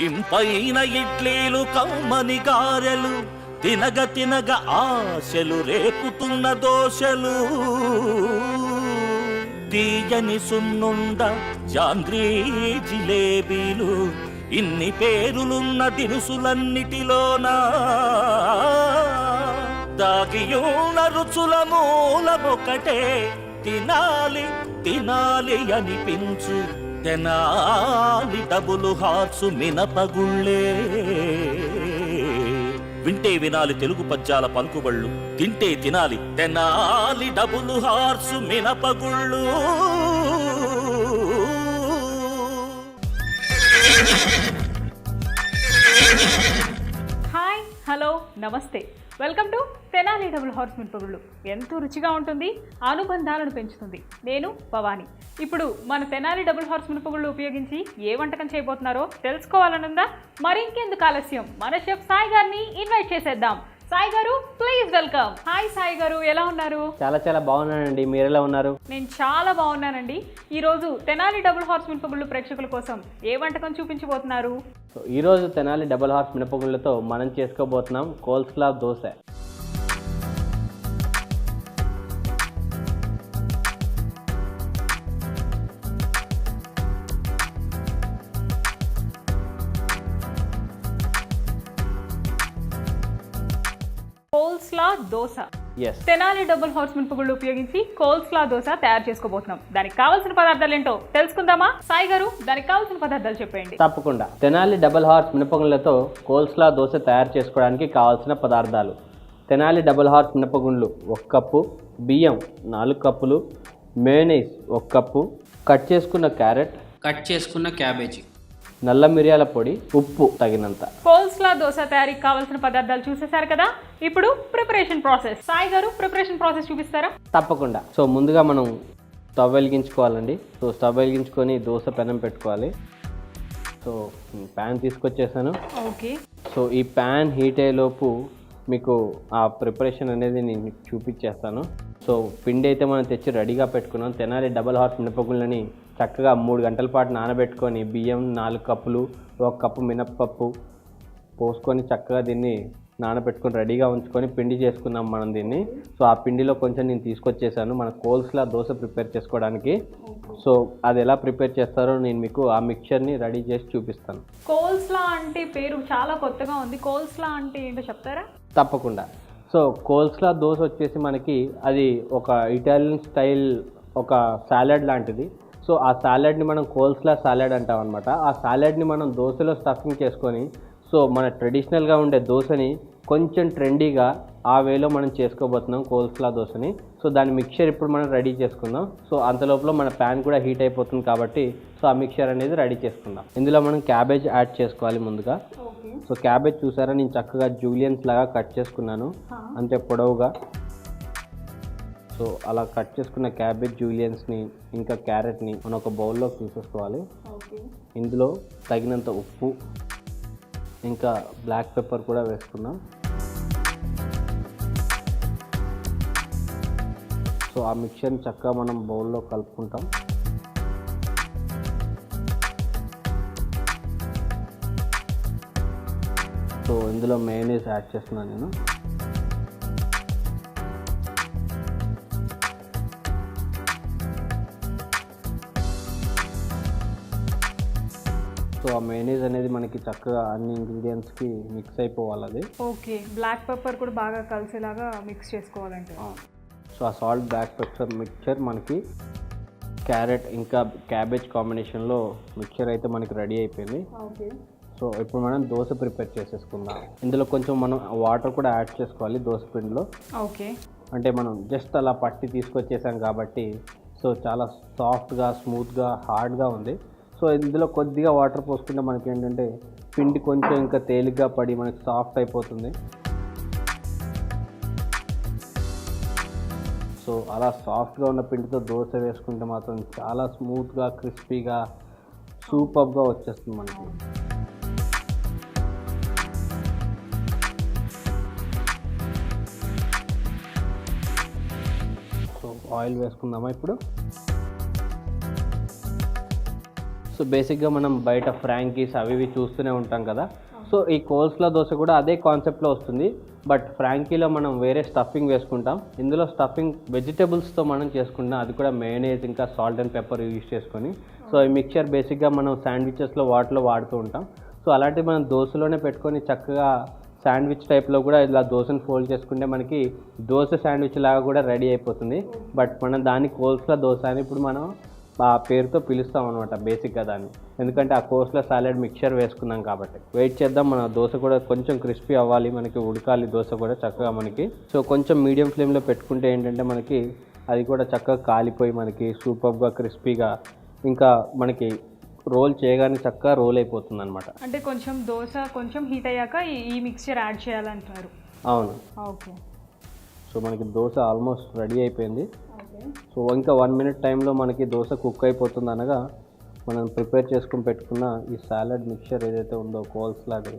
ఇంపైన ఇడ్లీలు కమ్మని గారెలు తినగ తినగ ఆశలు రేపుతున్న దోశలు తీయని సున్నుండ జాంగ్రీ జిలేబీలు ఇన్ని పేరులున్న దినుసులన్నిటిలోనా దాగియున్న రుచుల మూలమొకటే తినాలి తినాలి అనిపించు తెనాలి డబుల్ హార్స్ మినపగుళ్ళే వింటే వినాలి తెలుగు పద్యాల పలుకుబళ్ళు తింటే తినాలి తెనాలి డబుల్ హార్స్ మినపగుళ్ళు హాయ్ హలో నమస్తే welcome to Tenali double horse మినపగుళ్ళు. ఎంతో రుచిగా ఉంటుంది, అనుబంధాలను పెంచుతుంది. నేను భవాని. ఇప్పుడు మన తెనాలి డబుల్ హార్స్ మినపగుళ్ళు ఉపయోగించి ఏ వంటకం చేయబోతున్నారో తెలుసుకోవాలనుందా? మరి ఇంకెందుకు ఆలస్యం, మన షెఫ్ సాయి గారిని ఇన్వైట్ చేసేద్దాం. సాయి గారు, ప్లీజ్ వెల్కమ్. హాయ్ సాయి గారు, ఎలా ఉన్నారు? చాలా బాగున్నానండి. మీరు ఎలా ఉన్నారు? నేను చాలా బాగున్నానండి. ఈరోజు తెనాలి డబుల్ హార్స్ మినపగుళ్ళు ప్రేక్షకుల కోసం ఏ వంటకం చూపించబోతున్నారు? ఈరోజు తెనాలి డబుల్ హార్స్ మినపగుళ్ళతో మనం చేసుకోబోతున్నాం coleslaw dosa. Coleslaw dosa. Yes, Tenali double horse మినపగుళ్ళు ఉపయోగించి కోల్స్లా దోశ తయారు చేసుకోబోతున్నాం. దానికి కావాల్సిన పదార్థాలు ఏంటో తెలుసుకుందామా? సాయి గారు, దానికి కావాల్సిన పదార్థాలు చెప్పండి. తప్పకుండా. తెనాలి డబుల్ హార్స్ మినపగుళ్ళతో కోల్స్లా దోశ తయారు చేసుకోవడానికి కావాల్సిన పదార్థాలు: తెనాలి డబుల్ హార్స్ మినపగుండ్లు 1 కప్పు, బియ్యం 4 కప్పులు, మేయోనీస్ 1 కప్పు, కట్ చేసుకున్న క్యారెట్, కట్ చేసుకున్న క్యాబేజీ, నల్ల మిరియాల పొడి, ఉప్పు తగినంత. కోల్స్లా దోశ తయారీకి కావాల్సిన పదార్థాలు చూసేశారు కదా. ఇప్పుడు ప్రిపరేషన్ ప్రాసెస్. సాయి గారు, ప్రిపరేషన్ ప్రాసెస్ చూపిస్తారా? తప్పకుండా. సో ముందుగా మనం స్టవ్ వెలిగించుకోవాలండి. సో స్టవ్ వెలిగించుకొని దోశ పెనం పెట్టుకోవాలి. సో ప్యాన్ తీసుకొచ్చేసాను. ఓకే. సో ఈ ప్యాన్ హీట్ అయ్యేలోపు మీకు ఆ ప్రిపరేషన్ అనేది నేను మీకు చూపించేస్తాను. సో పిండి అయితే మనం తెచ్చి రెడీగా పెట్టుకున్నాం. తెనాలి డబుల్ హార్స్ మినపగుళ్ళని చక్కగా 3 గంటల పాటు నానబెట్టుకొని బియ్యం 4 కప్పులు, 1 కప్పు మినప్పప్పు పోసుకొని చక్కగా దీన్ని నానబెట్టుకొని రెడీగా ఉంచుకొని పిండి చేసుకున్నాం మనం దీన్ని. సో ఆ పిండిలో కొంచెం నేను తీసుకొచ్చేసాను మన కోల్స్లా దోశ ప్రిపేర్ చేసుకోవడానికి. సో అది ఎలా ప్రిపేర్ చేస్తారో నేను మీకు ఆ మిక్చర్ని రెడీ చేసి చూపిస్తాను. కోల్స్లా అంటే పేరు చాలా కొత్తగా ఉంది. కోల్స్లా అంటే ఏంటో చెప్తారా? తప్పకుండా. సో కోల్స్లా దోశ వచ్చేసి మనకి అది ఒక ఇటాలియన్ స్టైల్ ఒక సాలడ్ లాంటిది. సో ఆ సాలడ్ని మనం కోల్స్లా సాలడ్ అంటాం అనమాట. ఆ సాలడ్ని మనం దోశలో స్టఫింగ్ చేసుకొని సో మన ట్రెడిషనల్గా ఉండే దోశని కొంచెం ట్రెండీగా ఆ వేలో మనం చేసుకోబోతున్నాం కోల్స్లా దోశని. సో దాని మిక్చర్ ఇప్పుడు మనం రెడీ చేసుకుందాం. సో అంతలోపల మన ప్యాన్ కూడా హీట్ అయిపోతుంది కాబట్టి సో ఆ మిక్చర్ అనేది రెడీ చేసుకుందాం. ఇందులో మనం క్యాబేజ్ యాడ్ చేసుకోవాలి ముందుగా. సో క్యాబేజ్ చూసారా, నేను చక్కగా జూలియన్స్ లాగా కట్ చేసుకున్నాను, అంతే పొడవుగా. సో అలా కట్ చేసుకున్న క్యాబేజ్ జూలియన్స్ని ఇంకా క్యారెట్ని మనం ఒక బౌల్లోకి తీసేసుకోవాలి. ఇందులో తగినంత ఉప్పు ఇంకా బ్లాక్ పెప్పర్ కూడా వేసుకున్నాం. సో ఆ మిక్చర్ని చక్కగా మనం బౌల్లో కలుపుకుంటాం. సో ఇందులో మేయోనీస్ యాడ్ చేస్తున్నాను నేను. సో ఆ మేయోనీస్ అనేది మనకి చక్కగా అన్ని ఇంగ్రీడియంట్స్కి మిక్స్ అయిపోవాలి అది. ఓకే. బ్లాక్ పెప్పర్ కూడా బాగా కలిసేలాగా మిక్స్ చేసుకోవాలంటే. సో ఆ సాల్ట్ బ్లాక్ పెప్పర్ మిక్చర్ మనకి క్యారెట్ ఇంకా క్యాబేజ్ కాంబినేషన్లో మిక్చర్ అయితే మనకి రెడీ అయిపోయింది. ఓకే. సో ఇప్పుడు మనం దోశ ప్రిపేర్ చేసేసుకుందాం. ఇందులో కొంచెం మనం వాటర్ కూడా యాడ్ చేసుకోవాలి దోశ పిండిలో. ఓకే. అంటే మనం జస్ట్ అలా పట్టి తీసుకొచ్చేసాం కాబట్టి సో చాలా సాఫ్ట్గా స్మూత్గా హార్డ్గా ఉంది. సో ఇందులో కొద్దిగా వాటర్ పోసుకుంటే మనకి ఏంటంటే పిండి కొంచెం ఇంకా తేలిగ్గా పడి మనకి సాఫ్ట్ అయిపోతుంది. సో అలా సాఫ్ట్గా ఉన్న పిండితో దోశ వేసుకుంటే మాత్రం చాలా స్మూత్గా క్రిస్పీగా సూపర్గా వచ్చేస్తుంది మనకి. సో ఆయిల్ వేసుకుందామా ఇప్పుడు. సో బేసిక్గా మనం బయట ఫ్రాంకీస్ అవి ఇవి చూస్తూనే ఉంటాం కదా. సో ఈ కోల్స్లా దోశ కూడా అదే కాన్సెప్ట్లో వస్తుంది. బట్ ఫ్రాంకీలో మనం వేరే స్టఫింగ్ వేసుకుంటాం. ఇందులో స్టఫింగ్ వెజిటేబుల్స్తో మనం చేసుకుంటాం, అది కూడా మేనేజ్ ఇంకా సాల్ట్ అండ్ పెప్పర్ యూజ్ చేసుకొని. సో ఈ మిక్చర్ బేసిక్గా మనం శాండ్విచెస్లో వాటిలో వాడుతూ ఉంటాం. సో అలాంటివి మనం దోశలోనే పెట్టుకొని చక్కగా శాండ్విచ్ టైప్లో కూడా ఇలా దోశను ఫోల్డ్ చేసుకుంటే మనకి దోశ శాండ్విచ్ లాగా కూడా రెడీ అయిపోతుంది. బట్ మనం దాన్ని కోల్స్లా దోశ అని ఇప్పుడు మనం ఆ పేరుతో పిలుస్తాం అనమాట బేసిక్గా దాన్ని, ఎందుకంటే ఆ కోల్స్లా సాలెడ్ మిక్చర్ వేసుకున్నాం కాబట్టి. వెయిట్ చేద్దాం, మన దోశ కూడా కొంచెం క్రిస్పీ అవ్వాలి, మనకి ఉడకాలి దోశ కూడా చక్కగా మనకి. సో కొంచెం మీడియం ఫ్లేమ్లో పెట్టుకుంటే ఏంటంటే మనకి అది కూడా చక్కగా కాలిపోయి మనకి సూపర్గా క్రిస్పీగా ఇంకా మనకి రోల్ చేయగానే చక్కగా రోల్ అయిపోతుంది అనమాట. అంటే కొంచెం దోశ కొంచెం హీట్ అయ్యాక ఈ మిక్స్చర్ యాడ్ చేయాలంటున్నారు. అవును. ఓకే. సో మనకి దోశ ఆల్మోస్ట్ రెడీ అయిపోయింది. సో ఇంకా 1 minute టైంలో మనకి దోశ కుక్ అయిపోతుంది అనగా మనం ప్రిపేర్ చేసుకుని పెట్టుకున్న ఈ సాలడ్ మిక్చర్ ఏదైతే ఉందో కోల్స్లాది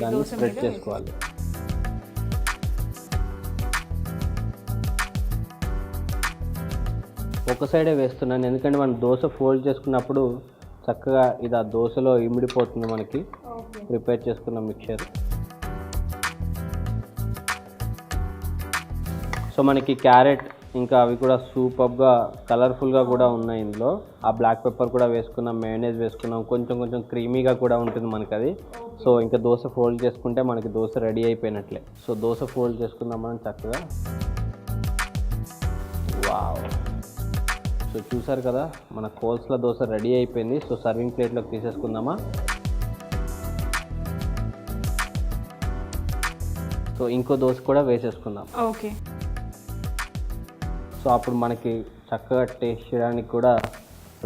దాన్ని స్ప్రెడ్ చేసుకోవాలి. ఒక సైడే వేస్తున్నాను ఎందుకంటే మనం దోశ ఫోల్డ్ చేసుకున్నప్పుడు చక్కగా ఇది ఆ దోశలో ఇమిడిపోతుంది మనకి ప్రిపేర్ చేసుకున్న మిక్చర్. సో మనకి క్యారెట్ ఇంకా అవి కూడా సూపర్గా కలర్ఫుల్గా కూడా ఉన్నాయి ఇందులో. ఆ బ్లాక్ పెప్పర్ కూడా వేసుకున్నాం, మేనేజ్ వేసుకున్నాం, కొంచెం క్రీమీగా కూడా ఉంటుంది మనకి అది. సో ఇంకా దోశ ఫోల్డ్ చేసుకుంటే మనకి దోశ రెడీ అయిపోయినట్లే. సో దోశ ఫోల్డ్ చేసుకుందాం మనం చక్కగా. వావ్. సో చూసారు కదా మన కోల్స్లా దోశ రెడీ అయిపోయింది. సో సర్వింగ్ ప్లేట్లోకి తీసేసుకుందామా. సో ఇంకో దోశ కూడా వేసేసుకుందాం. ఓకే. సో అప్పుడు మనకి చక్కగా టేస్ట్ చేయడానికి కూడా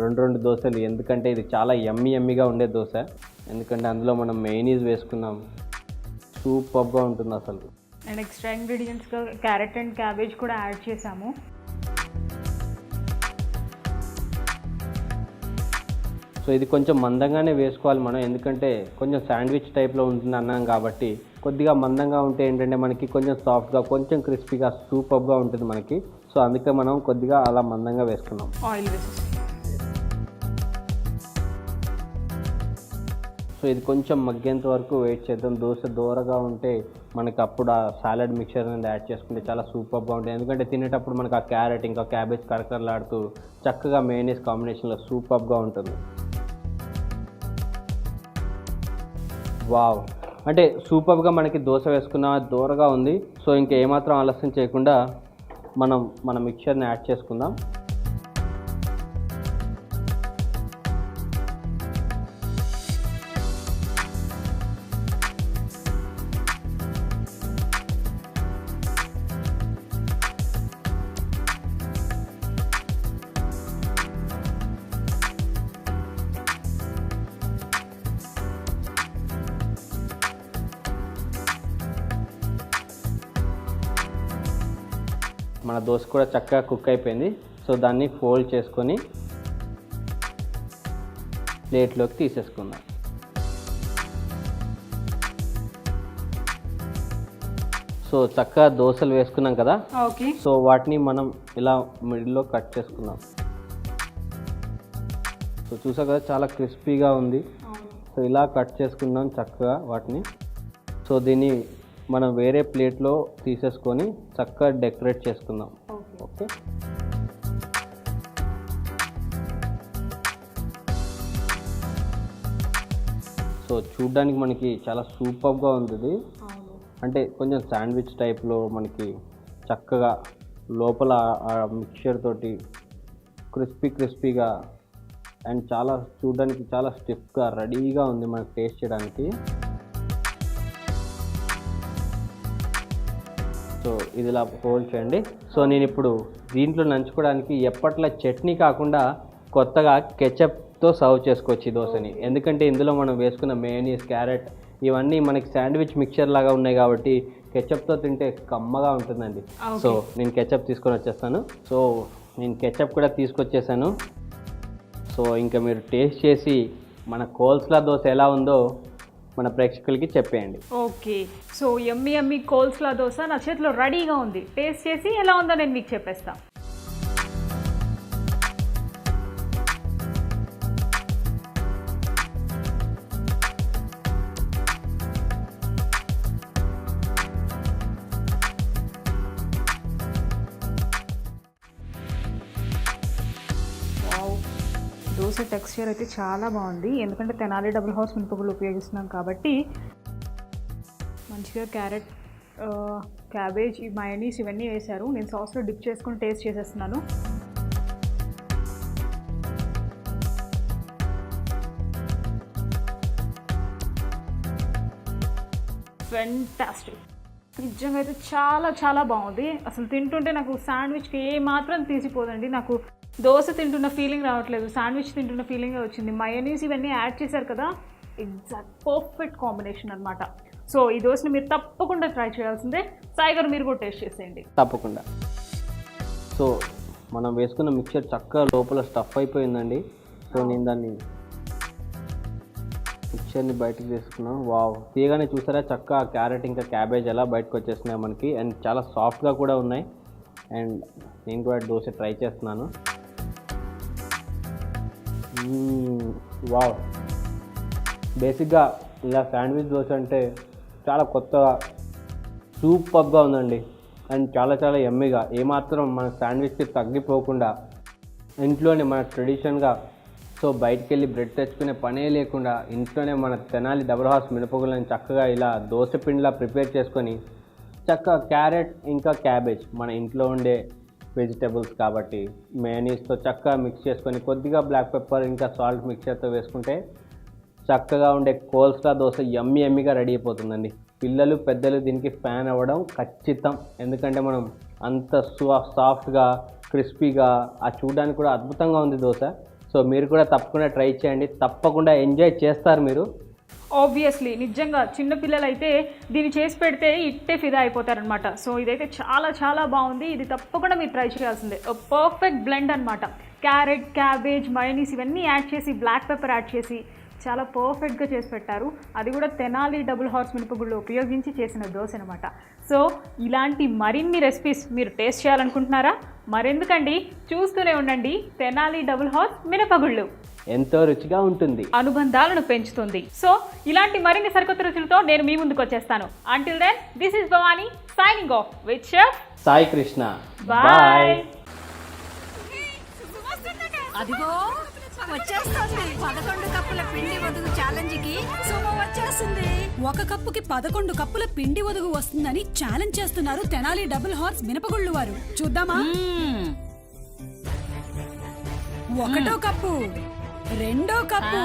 రెండు దోశలు, ఎందుకంటే ఇది చాలా యమ్మీగా ఉండే దోశ, ఎందుకంటే అందులో మనం మెయినీస్ వేసుకున్నాం. సూపర్గా ఉంటుంది అసలు. అండ్ ఎక్స్ట్రా ఇంగ్రీడియంట్స్గా క్యారెట్ అండ్ క్యాబేజ్ కూడా యాడ్ చేసాము. సో ఇది కొంచెం మందంగానే వేసుకోవాలి మనం, ఎందుకంటే కొంచెం శాండ్విచ్ టైప్లో ఉంటుంది అన్నాం కాబట్టి. కొద్దిగా మందంగా ఉంటే ఏంటంటే మనకి కొంచెం సాఫ్ట్గా కొంచెం క్రిస్పీగా సూపర్గా ఉంటుంది మనకి. సో అందుకే మనం కొద్దిగా అలా మందంగా వేసుకున్నాం. ఆయిల్ వేసేసి సో ఇది కొంచెం మగ్గేంత వరకు వెయిట్ చేద్దాం. దోశ దూరగా ఉంటే మనకి అప్పుడు ఆ సాలడ్ మిక్చర్ అనేది యాడ్ చేసుకుంటే చాలా సూపర్గా ఉంటుంది, ఎందుకంటే తినేటప్పుడు మనకు ఆ క్యారెట్ ఇంకా క్యాబేజ్ కరకరలాడుతూ చక్కగా మేనేజ్ కాంబినేషన్లో సూపర్గా ఉంటుంది. వావ్. అంటే సూపర్గా మనకి దోశ వేసుకున్న దూరగా ఉంది. సో ఇంకా ఏమాత్రం ఆలస్యం చేయకుండా మనం మన మిక్చర్ని యాడ్ చేసుకుందాం. మన దోశ కూడా చక్కగా కుక్ అయిపోయింది. సో దాన్ని ఫోల్డ్ చేసుకొని ప్లేట్లోకి తీసేసుకుందాం. సో చక్కగా దోశలు వేసుకున్నాం కదా. ఓకే. సో వాటిని మనం ఇలా మిడిల్లో కట్ చేసుకుందాం. సో చూసా కదా చాలా క్రిస్పీగా ఉంది. సో ఇలా కట్ చేసుకుందాం చక్కగా వాటిని. సో దీన్ని మనం వేరే ప్లేట్లో తీసేసుకొని చక్కగా డెకరేట్ చేసుకుందాం. ఓకే. సో చూడ్డానికి మనకి చాలా సూపర్గా ఉంది. అంటే కొంచెం శాండ్విచ్ టైప్లో మనకి చక్కగా లోపల ఆ మిక్చర్ తోటి క్రిస్పీగా అండ్ చాలా చూడడానికి చాలా స్టిఫ్గా రెడీగా ఉంది మనకి టేస్ట్ చేయడానికి. సో ఇది ఇలా ఫోల్డ్ చేయండి. సో నేను ఇప్పుడు దీంట్లో నంచుకోవడానికి ఎప్పట్లా చట్నీ కాకుండా కొత్తగా కెచప్తో సర్వ్ చేసుకోవచ్చు ఈ దోశని, ఎందుకంటే ఇందులో మనం వేసుకున్న మేయోనీస్, క్యారెట్ ఇవన్నీ మనకి శాండ్విచ్ మిక్చర్ లాగా ఉన్నాయి కాబట్టి కెచప్తో తింటే కమ్మగా ఉంటుందండి. సో నేను కెచప్ తీసుకొని వచ్చేస్తాను. సో నేను కెచప్ కూడా తీసుకొచ్చేసాను. సో ఇంకా మీరు టేస్ట్ చేసి మన కోల్స్లా దోశ ఎలా ఉందో మన ప్రేక్షకులకి చెప్పేయండి. ఓకే. సో యమ్మీ కోల్స్లా దోశ నా చేతిలో రెడీగా ఉంది. టేస్ట్ చేసి ఎలా ఉందో నేను మీకు చెప్పేస్తాను. దోశ టెక్స్చర్ అయితే చాలా బాగుంది, ఎందుకంటే తెనాలి డబుల్ హార్స్ మినపగుళ్ళు ఉపయోగిస్తున్నాం కాబట్టి. మంచిగా క్యారెట్, క్యాబేజ్, ఈ మయోనీస్ ఇవన్నీ వేశారు. నేను సాస్లో డిప్ చేసుకొని టేస్ట్ చేసేస్తున్నాను. ఫెంటాస్టిక్, నిజంగా అయితే చాలా చాలా బాగుంది. అసలు తింటుంటే నాకు శాండ్విచ్కి ఏమాత్రం తీసిపోదండి. నాకు దోశ తింటున్న ఫీలింగ్ రావట్లేదు, శాండ్విచ్ తింటున్న ఫీలింగే వచ్చింది. మయోనీస్ ఇవన్నీ యాడ్ చేశారు కదా, ఎగ్జాక్ట్ పర్ఫెక్ట్ కాంబినేషన్ అనమాట. సో ఈ దోశని మీరు తప్పకుండా ట్రై చేయాల్సిందే. సాయి గారు మీరు కూడా టేస్ట్ చేసేయండి. తప్పకుండా. సో మనం వేసుకున్న మిక్చర్ చక్కగా లోపల స్టఫ్ అయిపోయిందండి. సో నేను దాన్ని మిక్చర్ని బయటకు తీసుకున్నాను. వావ్, తీయగానే చూసారా చక్కగా క్యారెట్ ఇంకా క్యాబేజ్ ఎలా బయటకు వచ్చేస్తున్నాయి మనకి, అండ్ చాలా సాఫ్ట్గా కూడా ఉన్నాయి. అండ్ నేను కూడా దోశ ట్రై చేస్తున్నాను. వావ్, బేసిక్గా ఇలా శాండ్విచ్ దోశ అంటే చాలా కొత్తగా సూపర్గా ఉందండి. అండ్ చాలా చాలా యమ్మీగా, ఏమాత్రం మన శాండ్విచ్కి తగ్గిపోకుండా ఇంట్లోనే మన ట్రెడిషన్గా, సో బయటికి వెళ్ళి బ్రెడ్ తెచ్చుకునే పనే లేకుండా ఇంట్లోనే మన తెనాలి డబుల్ హార్స్ మినపగుళ్ళని చక్కగా ఇలా దోశ పిండిలా ప్రిపేర్ చేసుకొని చక్కగా క్యారెట్ ఇంకా క్యాబేజ్ మన ఇంట్లో ఉండే వెజిటేబుల్స్ కాబట్టి మయోనీస్తో చక్కగా మిక్స్ చేసుకొని కొద్దిగా బ్లాక్ పెప్పర్ ఇంకా సాల్ట్ మిక్చర్తో వేసుకుంటే చక్కగా ఉండే కోల్స్లా దోశ యమ్మీగా రెడీ అయిపోతుందండి. పిల్లలు పెద్దలు దీనికి ఫ్యాన్ అవ్వడం ఖచ్చితం, ఎందుకంటే మనం అంత సాఫ్ట్గా క్రిస్పీగా, ఆ చూడడానికి కూడా అద్భుతంగా ఉంది దోశ. సో మీరు కూడా తప్పకుండా ట్రై చేయండి, తప్పకుండా ఎంజాయ్ చేస్తారు మీరు. ఆబ్వియస్లీ నిజంగా చిన్నపిల్లలు అయితే దీన్ని చేసి పెడితే ఇట్టే ఫిదా అయిపోతారనమాట. సో ఇదైతే చాలా చాలా బాగుంది, ఇది తప్పకుండా మీరు ట్రై చేయాల్సిందే. పర్ఫెక్ట్ బ్లెండ్ అనమాట. క్యారెట్, క్యాబేజ్, మయోనీస్ ఇవన్నీ యాడ్ చేసి బ్లాక్ పెప్పర్ యాడ్ చేసి చాలా పర్ఫెక్ట్గా చేసి పెట్టారు. అది కూడా తెనాలి డబుల్ హార్స్ మినపగుళ్ళు ఉపయోగించి చేసిన దోశ అనమాట. సో ఇలాంటి మరిన్ని రెసిపీస్ మీరు టేస్ట్ చేయాలనుకుంటున్నారా? మరెందుకండి, చూస్తూనే ఉండండి తెనాలి డబుల్ హార్స్ మినపగుళ్ళు. ఎంతో రుచిగా ఉంటుంది, అనుబంధాలను పెంచుతుంది. సో ఇలాంటి మరిన్ని సరికొత్త రుచులతో నేను మీ ముందుకు వచ్చేస్తాను. Until then, this is Bhavani signing off with chef Sai Krishna. Bye. అదిగో వచ్చేస్తుంది 11 కప్పుల పిండి వదుగు ఛాలెంజ్కి సుమ వచ్చేస్తుంది. 1 కప్పుకి 11 కప్పుల పిండి వదుగు వస్తుందని ఛాలెంజ్ చేస్తున్నారు తెనాలి డబుల్ హార్స్ మినపగుళ్ళు వారు. చూద్దామా? 1వ కప్పు, 2వ కప్పు,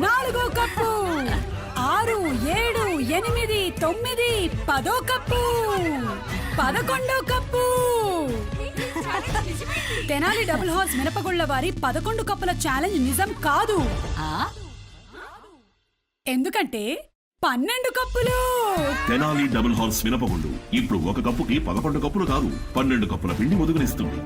4వ కప్పు, 6, 7, 8, 9, 10వ కప్పు, 11వ కప్పు. తెనాలి డబుల్ హార్స్ మినపగుళ్ళ వారి 11 కప్పుల ఛాలెంజ్ నిజం కాదు, ఎందుకంటే 12 కప్పులు. తెనాలి డబుల్ హార్స్ మినపగుళ్ళు ఇప్పుడు 1 కప్పుకి 11 కప్పులు కాదు, 12 కప్పుల పిండి వదుగునిస్తుంది.